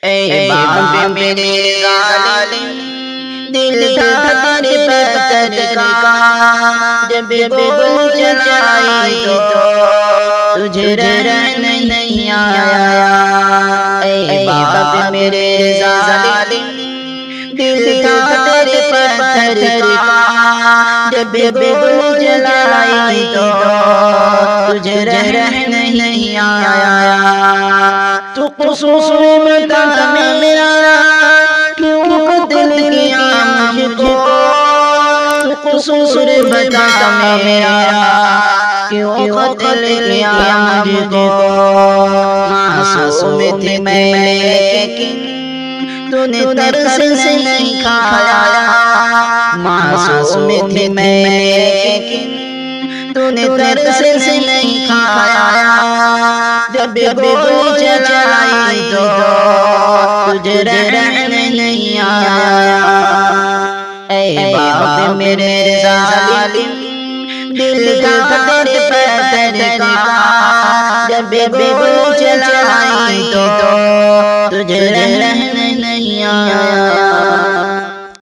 اے باپ میرے ظالم دل تھا تیرے پتھر کا، جب گول چلائی تو تجھے رہن نہیں آیا۔ اے باپ میرے ظالم دل تھا تیرے پتھر کا، جب گول چلائی تو تجھے رہن نہیں آیا۔ تو قصور بتا میرا کیوں قتل کیا مجھ کو، تو قصور بتا میرا کیوں قتل کیا مجھ کو۔ معصوم تھی میں لیکن تو نے ترس سے نہیں کھایا، معصوم تھی میں لیکن تو نے ترس سے نہیں کھایا۔ جب گول چلائی تو تجھے رہن نہیں آیا۔ اے باپ میرے ظالم دل تھا تیرے پتھر کا، جب گول چلائی